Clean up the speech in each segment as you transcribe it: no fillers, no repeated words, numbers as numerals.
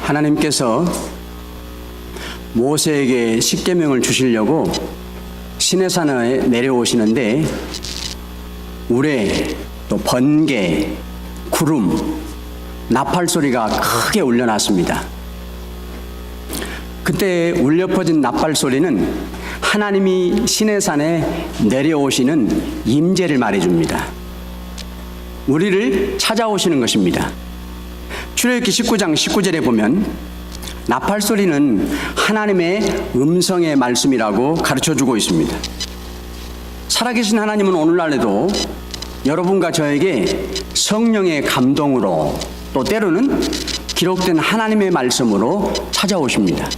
하나님께서 모세에게 십계명을 주시려고 시내산에 내려오시는데 우레, 또 번개, 구름, 나팔 소리가 크게 울려났습니다. 그때 울려 퍼진 나팔 소리는 하나님이 시내산에 내려오시는 임재를 말해줍니다. 우리를 찾아오시는 것입니다. 출애굽기 19장 19절에 보면 나팔 소리는 하나님의 음성의 말씀이라고 가르쳐주고 있습니다. 살아계신 하나님은 오늘날에도 여러분과 저에게 성령의 감동으로 또 때로는 기록된 하나님의 말씀으로 찾아오십니다.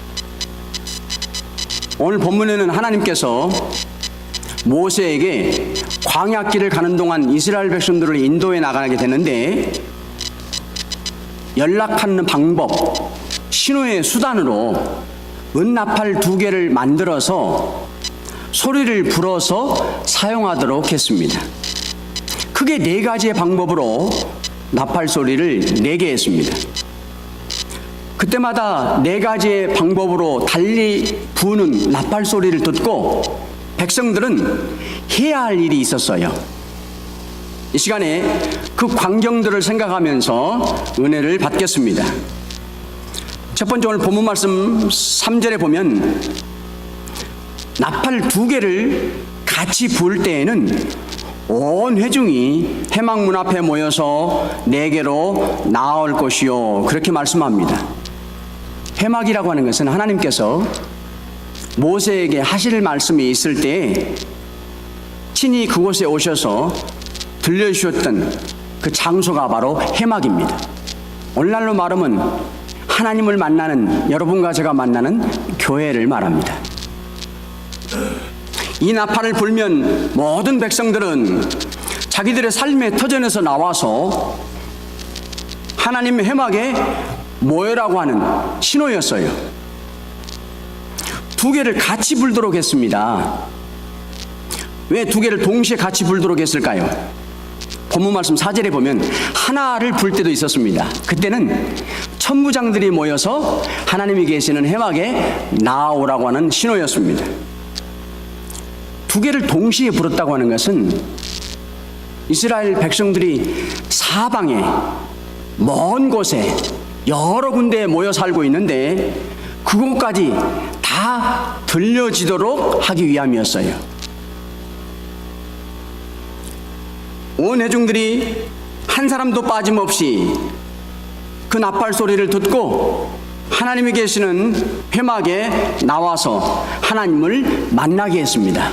오늘 본문에는 하나님께서 모세에게 광야길을 가는 동안 이스라엘 백성들을 인도해 나가게 되는데 연락하는 방법, 신호의 수단으로 은나팔 2개를 만들어서 소리를 불어서 사용하도록 했습니다. 크게 4가지의 방법으로 나팔 소리를 내게 했습니다. 그때마다 4가지의 방법으로 달리 부는 나팔 소리를 듣고 백성들은 해야 할 일이 있었어요. 이 시간에 그 광경들을 생각하면서 은혜를 받겠습니다. 첫 번째 오늘 본문 말씀 3절에 보면 나팔 2개를 같이 불 때에는 온 회중이 회막문 앞에 모여서 내게로 나아올 것이요, 그렇게 말씀합니다. 회막이라고 하는 것은 하나님께서 모세에게 하실 말씀이 있을 때 친히 그곳에 오셔서 들려주셨던 그 장소가 바로 회막입니다. 오늘날로 말하면 하나님을 만나는, 여러분과 제가 만나는 교회를 말합니다. 이 나팔을 불면 모든 백성들은 자기들의 삶의 터전에서 나와서 하나님의 회막에 모여라고 하는 신호였어요. 2개를 같이 불도록 했습니다. 왜 2개를 동시에 같이 불도록 했을까요? 본문 말씀 4절에 보면 하나를 불 때도 있었습니다. 그때는 천부장들이 모여서 하나님이 계시는 회막에 나아오라고 하는 신호였습니다. 2개를 동시에 불었다고 하는 것은 이스라엘 백성들이 사방에 먼 곳에 여러 군데에 모여 살고 있는데 그곳까지 다 들려지도록 하기 위함이었어요. 온 회중들이 한 사람도 빠짐없이 그 나팔 소리를 듣고 하나님이 계시는 회막에 나와서 하나님을 만나게 했습니다.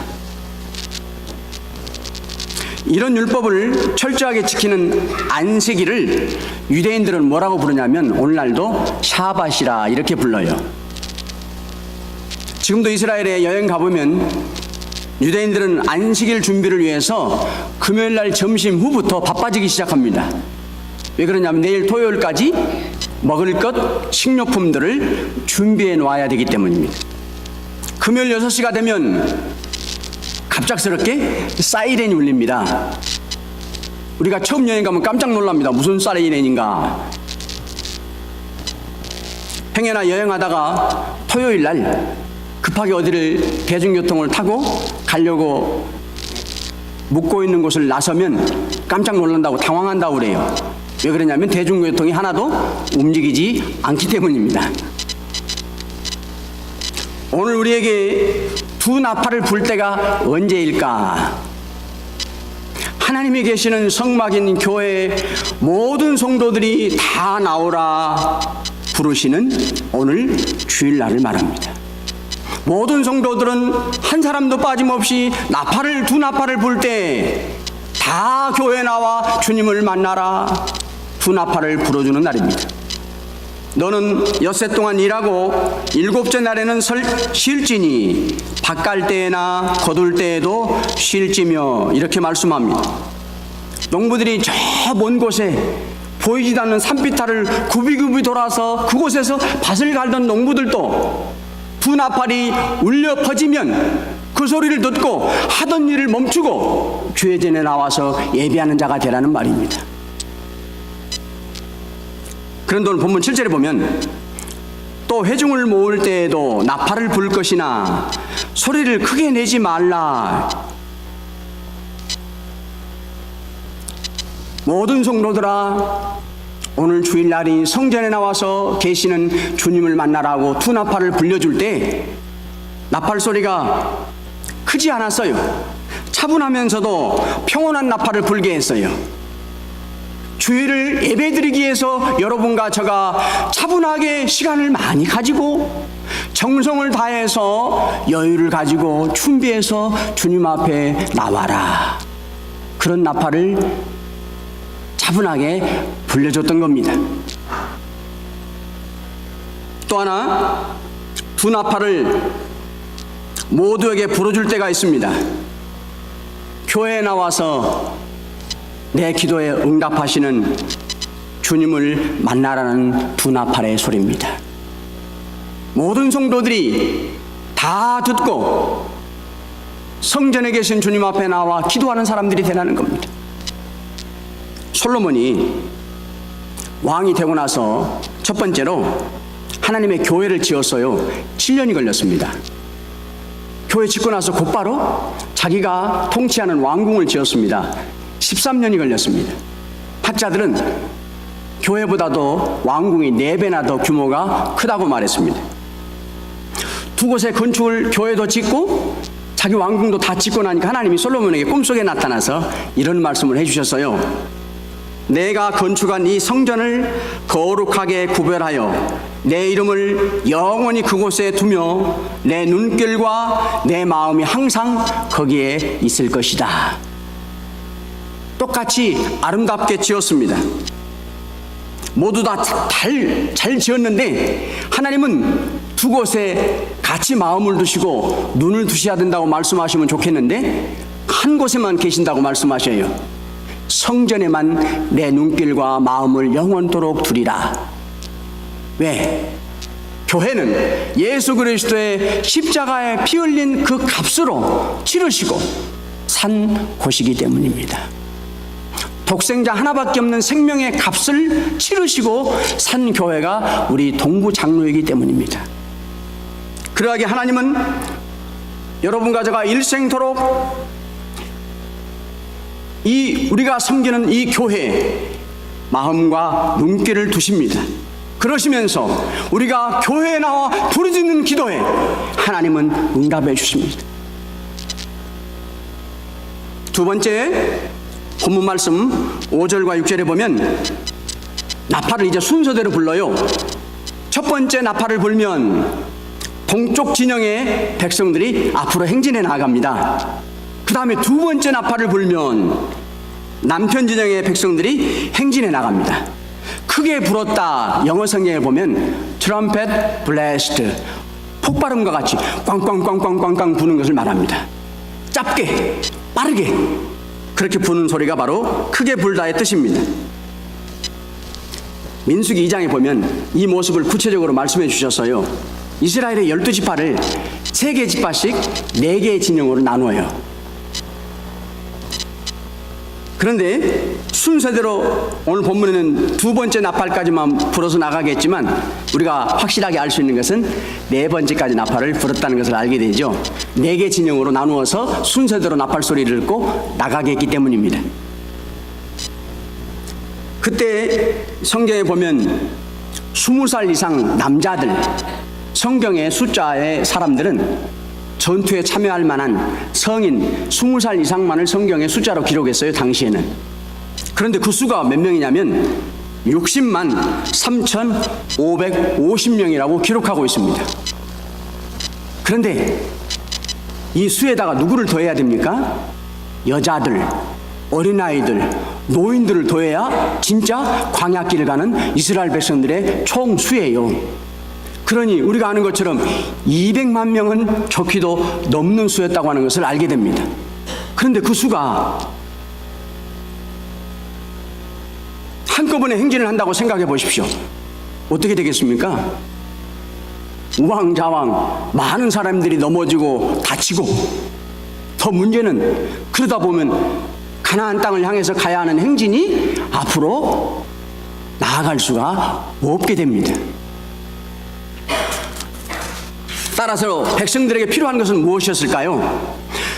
이런 율법을 철저하게 지키는 안식일을 유대인들은 뭐라고 부르냐면 오늘날도 샤밧이라 이렇게 불러요. 지금도 이스라엘에 여행 가보면 유대인들은 안식일 준비를 위해서 금요일날 점심 후부터 바빠지기 시작합니다. 왜 그러냐면 내일 토요일까지 먹을 것, 식료품들을 준비해 놓아야 되기 때문입니다. 금요일 6시가 되면 갑작스럽게 사이렌이 울립니다. 우리가 처음 여행 가면 깜짝 놀랍니다. 무슨 사이렌인가. 행여나 여행하다가 토요일날 급하게 어디를 대중교통을 타고 가려고 묵고 있는 곳을 나서면 깜짝 놀란다고 당황한다고 그래요. 왜 그러냐면 대중교통이 하나도 움직이지 않기 때문입니다. 오늘 우리에게 2 나팔을 불 때가 언제일까? 하나님이 계시는 성막인 교회의 모든 성도들이 다 나오라 부르시는 오늘 주일날을 말합니다. 모든 성도들은 한 사람도 빠짐없이 2 나팔을 불 때 다 교회에 나와 주님을 만나라 2 나팔을 불어주는 날입니다. 너는 엿새 동안 일하고 7째 날에는 쉴지니 밭갈 때나 거둘 때에도 쉴지며, 이렇게 말씀합니다. 농부들이 저 먼 곳에 보이지도 않는 산비탈을 굽이굽이 돌아서 그곳에서 밭을 갈던 농부들도 2 나팔이 울려 퍼지면 그 소리를 듣고 하던 일을 멈추고 주의 전에 나와서 예배하는 자가 되라는 말입니다. 그런데 오늘 본문 7절에 보면 또 회중을 모을 때에도 나팔을 불 것이나 소리를 크게 내지 말라. 모든 성도들아, 오늘 주일날이 성전에 나와서 계시는 주님을 만나라고 두 나팔을 불려줄 때 나팔 소리가 크지 않았어요. 차분하면서도 평온한 나팔을 불게 했어요. 주일을 예배드리기 위해서 여러분과 제가 차분하게 시간을 많이 가지고 정성을 다해서 여유를 가지고 준비해서 주님 앞에 나와라, 그런 나팔을 차분하게 불려줬던 겁니다. 또 하나, 두 나팔을 모두에게 불어줄 때가 있습니다. 교회에 나와서 내 기도에 응답하시는 주님을 만나라는 두 나팔의 소리입니다. 모든 성도들이 다 듣고 성전에 계신 주님 앞에 나와 기도하는 사람들이 되라는 겁니다. 솔로몬이 왕이 되고 나서 첫 번째로 하나님의 교회를 지었어요. 7년이 걸렸습니다. 교회 짓고 나서 곧바로 자기가 통치하는 왕궁을 지었습니다. 13년이 걸렸습니다. 학자들은 교회보다도 왕궁이 4배나 더 규모가 크다고 말했습니다. 두 곳의 건축을, 교회도 짓고 자기 왕궁도 다 짓고 나니까 하나님이 솔로몬에게 꿈속에 나타나서 이런 말씀을 해주셨어요. 내가 건축한 이 성전을 거룩하게 구별하여 내 이름을 영원히 그곳에 두며 내 눈길과 내 마음이 항상 거기에 있을 것이다. 똑같이 아름답게 지었습니다. 모두 다 잘 지었는데 하나님은 두 곳에 같이 마음을 두시고 눈을 두셔야 된다고 말씀하시면 좋겠는데 한 곳에만 계신다고 말씀하셔요. 성전에만 내 눈길과 마음을 영원토록 두리라. 왜? 교회는 예수 그리스도의 십자가에 피 흘린 그 값으로 치르시고 산 곳이기 때문입니다. 독생자 하나밖에 없는 생명의 값을 치르시고 산 교회가 우리 동부 장로이기 때문입니다. 그러하게 하나님은 여러분과 제가 일생토록 우리가 섬기는 이 교회에 마음과 눈길을 두십니다. 그러시면서 우리가 교회에 나와 부르짖는 기도에 하나님은 응답해 주십니다. 두 번째, 본문 말씀 5절과 6절에 보면 나팔을 이제 순서대로 불러요. 첫 번째 나팔을 불면 동쪽 진영의 백성들이 앞으로 행진해 나갑니다. 그 다음에 두 번째 나팔을 불면 남편 진영의 백성들이 행진해 나갑니다. 크게 불었다, 영어 성경에 보면 트럼펫 블래스트, 폭발음과 같이 꽝꽝꽝꽝꽝꽝 부는 것을 말합니다. 짧게 빠르게 그렇게 부는 소리가 바로 크게 불다의 뜻입니다. 민수기 2장에 보면 이 모습을 구체적으로 말씀해 주셨어요. 이스라엘의 12지파를 3개 지파씩 4개의 진영으로 나누어요. 그런데 순서대로 오늘 본문에는 두 번째 나팔까지만 불어서 나가겠지만 우리가 확실하게 알 수 있는 것은 4번째까지 나팔을 불었다는 것을 알게 되죠. 4개 진영으로 나누어서 순서대로 나팔 소리를 듣고 나가겠기 때문입니다. 그때 성경에 보면 20살 이상 남자들, 성경의 숫자의 사람들은 전투에 참여할 만한 성인 20살 이상만을 성경의 숫자로 기록했어요, 당시에는. 그런데 그 수가 몇 명이냐면 60만 3,550명이라고 기록하고 있습니다. 그런데 이 수에다가 누구를 더해야 됩니까? 여자들, 어린아이들, 노인들을 더해야 진짜 광야길을 가는 이스라엘 백성들의 총 수예요. 그러니 우리가 아는 것처럼 200만 명은 좋기도 넘는 수였다고 하는 것을 알게 됩니다. 그런데 그 수가 한꺼번에 행진을 한다고 생각해 보십시오. 어떻게 되겠습니까? 우왕좌왕 많은 사람들이 넘어지고 다치고, 더 문제는 그러다 보면 가나안 땅을 향해서 가야 하는 행진이 앞으로 나아갈 수가 없게 됩니다. 따라서 백성들에게 필요한 것은 무엇이었을까요?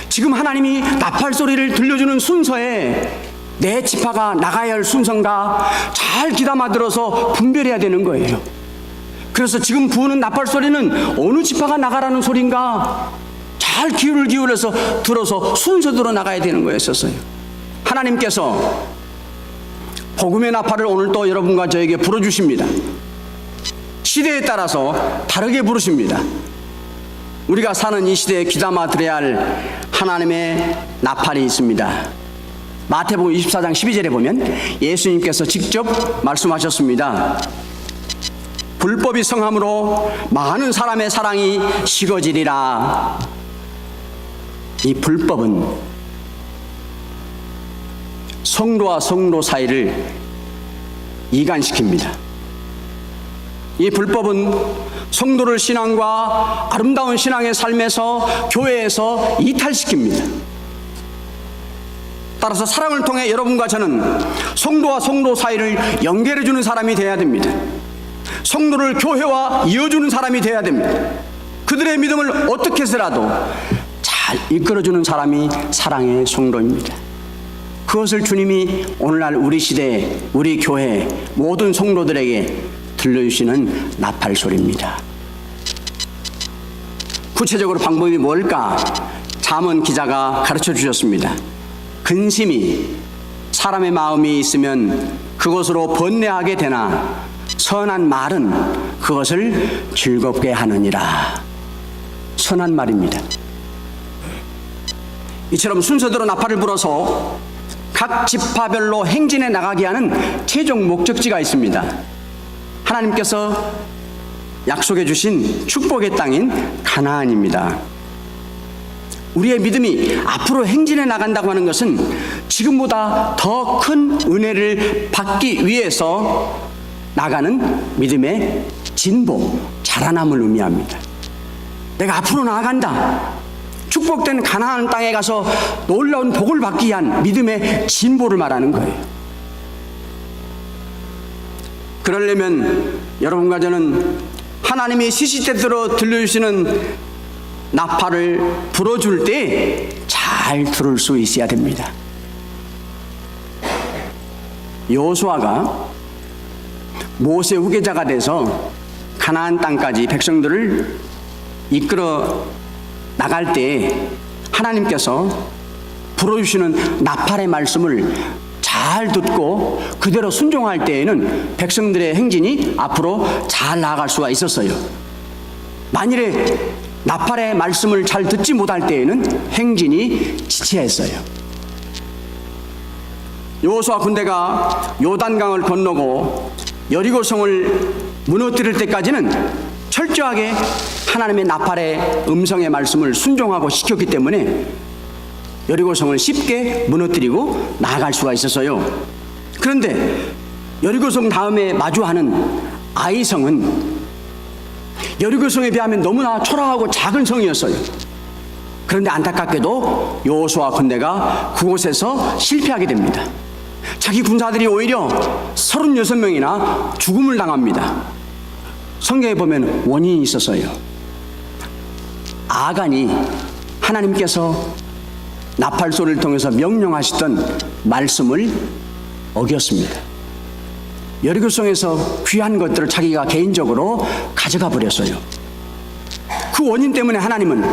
지금 하나님이 나팔 소리를 들려주는 순서에 내 지파가 나가야 할 순서인가 잘 귀담아 들어서 분별해야 되는 거예요. 그래서 지금 부는 나팔 소리는 어느 지파가 나가라는 소리인가 잘 귀를 기울여서 들어서 순서대로 나가야 되는 거였었어요. 하나님께서 복음의 나팔을 오늘 또 여러분과 저에게 불어주십니다. 시대에 따라서 다르게 부르십니다. 우리가 사는 이 시대에 귀담아 들어야 할 하나님의 나팔이 있습니다. 마태복음 24장 12절에 보면 예수님께서 직접 말씀하셨습니다. 불법이 성함으로 많은 사람의 사랑이 식어지리라. 이 불법은 성도와 성도 사이를 이간시킵니다. 이 불법은 성도를 신앙과 아름다운 신앙의 삶에서 교회에서 이탈시킵니다. 따라서 사랑을 통해 여러분과 저는 성도와 성도 사이를 연결해주는 사람이 되어야 됩니다. 성도를 교회와 이어주는 사람이 되어야 됩니다. 그들의 믿음을 어떻게 해서라도 잘 이끌어주는 사람이 사랑의 성도입니다. 그것을 주님이 오늘날 우리 시대, 우리 교회 모든 성도들에게 들려주시는 나팔 소리입니다. 구체적으로 방법이 뭘까? 잠언 기자가 가르쳐 주셨습니다. 근심이 사람의 마음이 있으면 그것으로 번뇌하게 되나 선한 말은 그것을 즐겁게 하느니라. 선한 말입니다. 이처럼 순서대로 나팔을 불어서 각 지파별로 행진해 나가게 하는 최종 목적지가 있습니다. 하나님께서 약속해 주신 축복의 땅인 가나안입니다. 우리의 믿음이 앞으로 행진해 나간다고 하는 것은 지금보다 더 큰 은혜를 받기 위해서 나가는 믿음의 진보, 자라남을 의미합니다. 내가 앞으로 나아간다. 축복된 가나안 땅에 가서 놀라운 복을 받기 위한 믿음의 진보를 말하는 거예요. 그러려면 여러분과 저는 하나님이 시시때때로 들려주시는 나팔을 불어줄 때 잘 들을 수 있어야 됩니다. 여호수아가 모세 후계자가 돼서 가나안 땅까지 백성들을 이끌어 나갈 때 하나님께서 불어주시는 나팔의 말씀을 잘 듣고 그대로 순종할 때에는 백성들의 행진이 앞으로 잘 나아갈 수가 있었어요. 만일에 나팔의 말씀을 잘 듣지 못할 때에는 행진이 지체했어요. 여호수아 군대가 요단강을 건너고 여리고성을 무너뜨릴 때까지는 철저하게 하나님의 나팔의 음성의 말씀을 순종하고 시켰기 때문에 여리고성을 쉽게 무너뜨리고 나아갈 수가 있었어요. 그런데 여리고성 다음에 마주하는 아이성은 여리고성에 비하면 너무나 초라하고 작은 성이었어요. 그런데 안타깝게도 여호수아 군대가 그곳에서 실패하게 됩니다. 자기 군사들이 오히려 36명이나 죽음을 당합니다. 성경에 보면 원인이 있었어요. 아간이 하나님께서 나팔 소리를 통해서 명령하시던 말씀을 어겼습니다. 여리고성에서 귀한 것들을 자기가 개인적으로 가져가 버렸어요. 그 원인 때문에 하나님은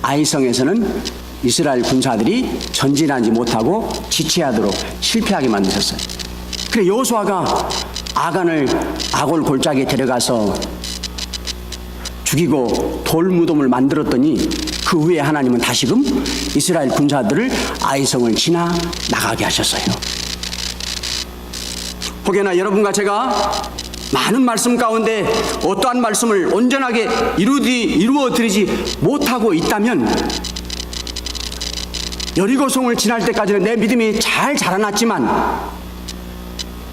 아이성에서는 이스라엘 군사들이 전진하지 못하고 지체하도록 실패하게 만드셨어요. 그래 여호수아가 아간을 아골 골짜기에 데려가서 죽이고 돌무덤을 만들었더니 그 후에 하나님은 다시금 이스라엘 군사들을 아이성을 지나 나가게 하셨어요. 혹여나 여러분과 제가 많은 말씀 가운데 어떠한 말씀을 온전하게 이루어드리지 못하고 있다면 여리고성을 지날 때까지는 내 믿음이 잘 자라났지만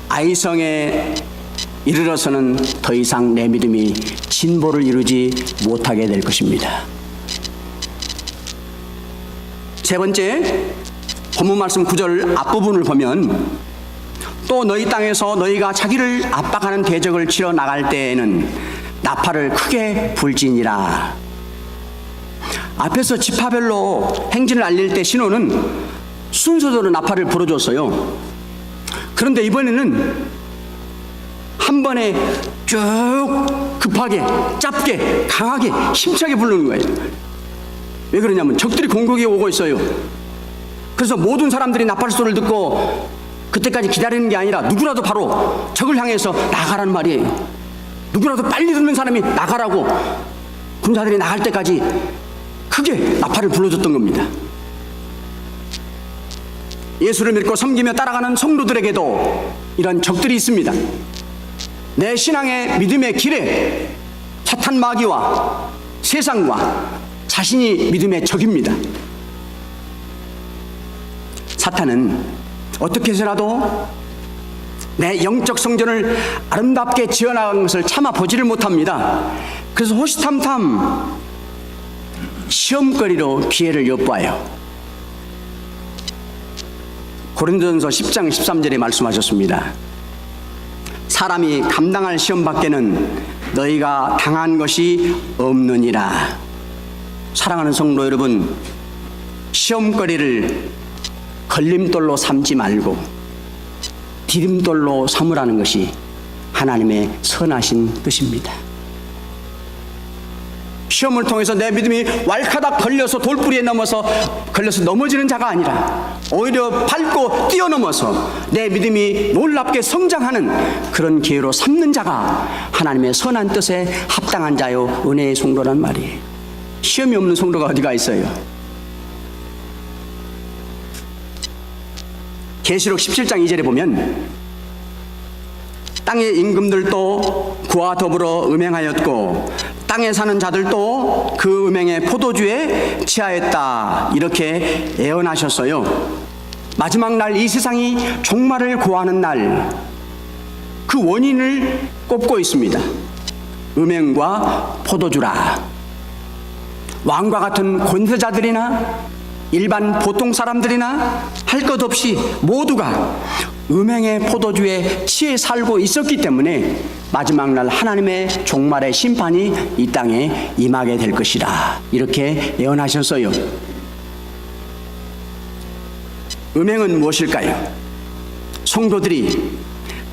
아이성에 이르러서는 더 이상 내 믿음이 진보를 이루지 못하게 될 것입니다. 세 번째, 본문 말씀 9절 앞부분을 보면 또 너희 땅에서 너희가 자기를 압박하는 대적을 치러 나갈 때에는 나팔을 크게 불지니라. 앞에서 지파별로 행진을 알릴 때 신호는 순서대로 나팔을 불어줬어요. 그런데 이번에는 한 번에 쭉 급하게, 짧게, 강하게, 힘차게 부르는 거예요. 왜 그러냐면 적들이 공격에 오고 있어요. 그래서 모든 사람들이 나팔 소리를 듣고 그때까지 기다리는 게 아니라 누구라도 바로 적을 향해서 나가라는 말이에요. 누구라도 빨리 듣는 사람이 나가라고 군사들이 나갈 때까지 크게 나팔을 불러줬던 겁니다. 예수를 믿고 섬기며 따라가는 성도들에게도 이런 적들이 있습니다. 내 신앙의 믿음의 길에 사탄 마귀와 세상과 자신이 믿음의 적입니다. 사탄은 어떻게 해서라도 내 영적 성전을 아름답게 지어나간 것을 참아 보지를 못합니다. 그래서 호시탐탐 시험거리로 기회를 엿봐요. 고린도전서 10장 13절에 말씀하셨습니다. 사람이 감당할 시험 밖에는 너희가 당한 것이 없느니라. 사랑하는 성도 여러분, 시험거리를 걸림돌로 삼지 말고 디딤돌로 삼으라는 것이 하나님의 선하신 뜻입니다. 시험을 통해서 내 믿음이 왈카닥 걸려서 돌뿌리에 걸려서 넘어지는 자가 아니라 오히려 밟고 뛰어넘어서 내 믿음이 놀랍게 성장하는 그런 기회로 삼는 자가 하나님의 선한 뜻에 합당한 자요 은혜의 성도란 말이에요. 시험이 없는 성도가 어디가 있어요? 계시록 17장 2절에 보면 땅의 임금들도 그와 더불어 음행하였고 땅에 사는 자들도 그 음행의 포도주에 취하였다, 이렇게 예언하셨어요. 마지막 날 이 세상이 종말을 고하는 날, 그 원인을 꼽고 있습니다. 음행과 포도주라. 왕과 같은 권세자들이나 일반 보통 사람들이나 할 것 없이 모두가 음행의 포도주에 취해 살고 있었기 때문에 마지막 날 하나님의 종말의 심판이 이 땅에 임하게 될 것이라, 이렇게 예언하셨어요. 음행은 무엇일까요? 성도들이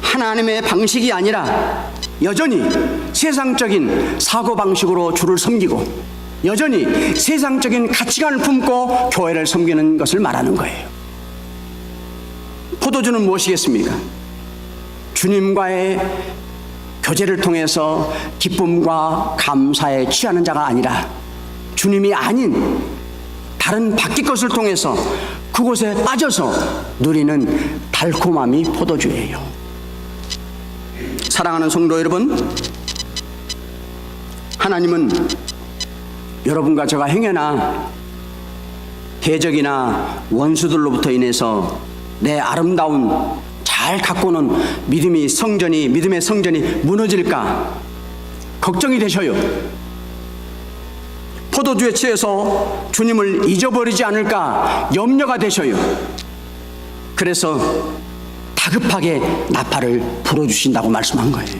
하나님의 방식이 아니라 여전히 세상적인 사고방식으로 주를 섬기고 여전히 세상적인 가치관을 품고 교회를 섬기는 것을 말하는 거예요. 포도주는 무엇이겠습니까? 주님과의 교제를 통해서 기쁨과 감사에 취하는 자가 아니라 주님이 아닌 다른 밖의 것을 통해서 그곳에 빠져서 누리는 달콤함이 포도주예요. 사랑하는 성도 여러분, 하나님은 여러분과 제가 행여나 대적이나 원수들로부터 인해서 내 아름다운 잘 가꾸는 믿음의 성전이 무너질까 걱정이 되셔요. 포도주에 취해서 주님을 잊어버리지 않을까 염려가 되셔요. 그래서 다급하게 나팔을 불어주신다고 말씀한 거예요.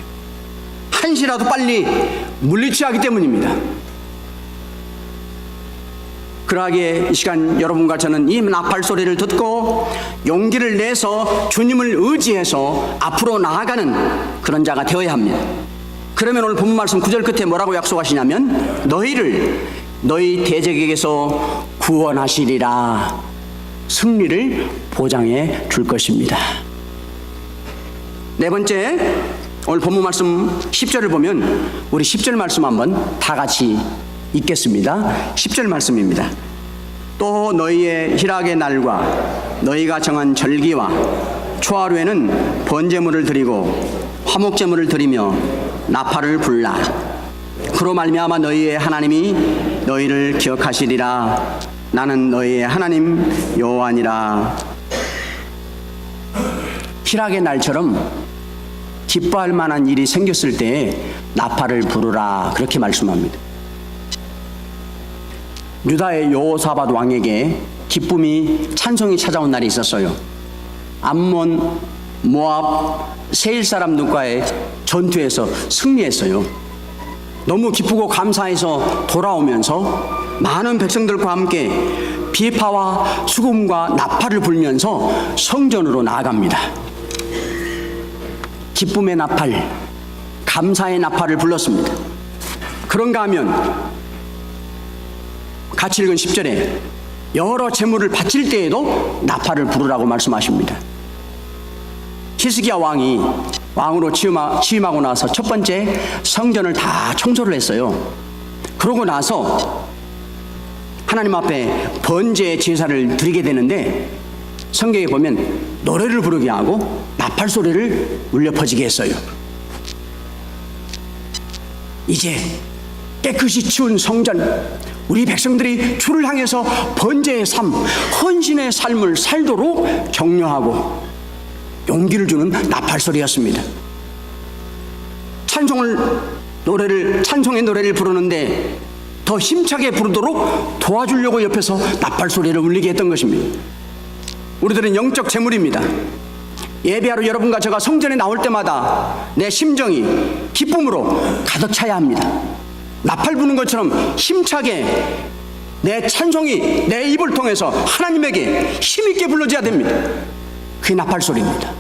한시라도 빨리 물리치하기 때문입니다. 그러하기에 이 시간 여러분과 저는 이 나팔 소리를 듣고 용기를 내서 주님을 의지해서 앞으로 나아가는 그런 자가 되어야 합니다. 그러면 오늘 본문 말씀 9절 끝에 뭐라고 약속하시냐면 너희 대적에게서 구원하시리라, 승리를 보장해 줄 것입니다. 네 번째, 오늘 본문 말씀 10절을 보면 우리 10절 말씀 한번 다 같이 읽겠습니다. 10절 말씀입니다. 또 너희의 희락의 날과 너희가 정한 절기와 초하루에는 번제물을 드리고 화목제물을 드리며 나팔을 불라. 그로 말미암아 너희의 하나님이 너희를 기억하시리라. 나는 너희의 하나님 여호와니라. 희락의 날처럼 기뻐할 만한 일이 생겼을 때에 나팔을 부르라, 그렇게 말씀합니다. 유다의 여호사밧 왕에게 기쁨이 찬송이 찾아온 날이 있었어요. 암몬, 모압, 세일 사람들과의 전투에서 승리했어요. 너무 기쁘고 감사해서 돌아오면서 많은 백성들과 함께 비파와 수금과 나팔을 불면서 성전으로 나아갑니다. 기쁨의 나팔, 감사의 나팔을 불렀습니다. 그런가 하면 같이 읽은 10절에 여러 제물을 바칠 때에도 나팔을 부르라고 말씀하십니다. 히스기야 왕이 왕으로 취임하고 나서 첫 번째 성전을 다 청소를 했어요. 그러고 나서 하나님 앞에 번제 제사를 드리게 되는데 성경에 보면 노래를 부르게 하고 나팔 소리를 울려 퍼지게 했어요. 이제 깨끗이 치운 성전, 우리 백성들이 주를 향해서 번제의 삶, 헌신의 삶을 살도록 격려하고 용기를 주는 나팔 소리였습니다. 찬송의 노래를 부르는데 더 힘차게 부르도록 도와주려고 옆에서 나팔 소리를 울리게 했던 것입니다. 우리들은 영적 재물입니다. 예배하러 여러분과 제가 성전에 나올 때마다 내 심정이 기쁨으로 가득 차야 합니다. 나팔 부는 것처럼 힘차게 내 찬송이 내 입을 통해서 하나님에게 힘있게 불러줘야 됩니다. 그게 나팔 소리입니다.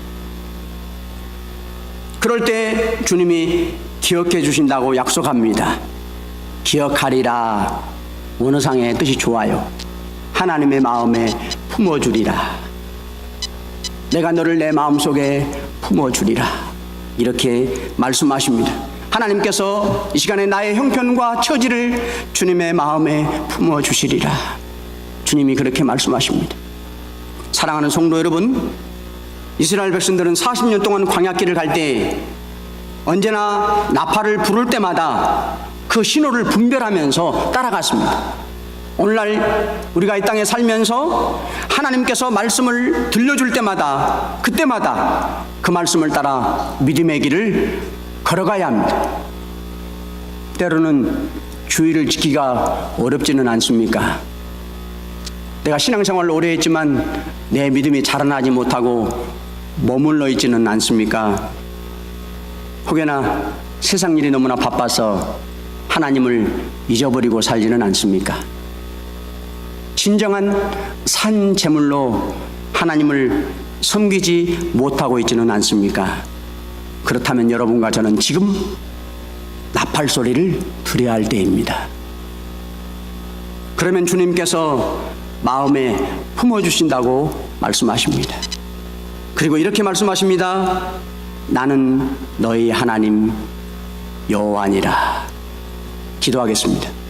그럴 때 주님이 기억해 주신다고 약속합니다. 기억하리라. 원어상의 뜻이 좋아요. 하나님의 마음에 품어주리라. 내가 너를 내 마음속에 품어주리라. 이렇게 말씀하십니다. 하나님께서 이 시간에 나의 형편과 처지를 주님의 마음에 품어주시리라. 주님이 그렇게 말씀하십니다. 사랑하는 성도 여러분, 이스라엘 백성들은 40년 동안 광야길을 갈 때 언제나 나팔을 부를 때마다 그 신호를 분별하면서 따라갔습니다. 오늘날 우리가 이 땅에 살면서 하나님께서 말씀을 들려줄 때마다 그때마다 그 말씀을 따라 믿음의 길을 걸어가야 합니다. 때로는 주의를 지키기가 어렵지는 않습니까? 내가 신앙생활을 오래 했지만 내 믿음이 자라나지 못하고 머물러 있지는 않습니까? 혹여나 세상 일이 너무나 바빠서 하나님을 잊어버리고 살지는 않습니까? 진정한 산 제물로 하나님을 섬기지 못하고 있지는 않습니까? 그렇다면 여러분과 저는 지금 나팔 소리를 들어야 할 때입니다. 그러면 주님께서 마음에 품어주신다고 말씀하십니다. 그리고 이렇게 말씀하십니다. 나는 너희 하나님 여호와니라. 기도하겠습니다.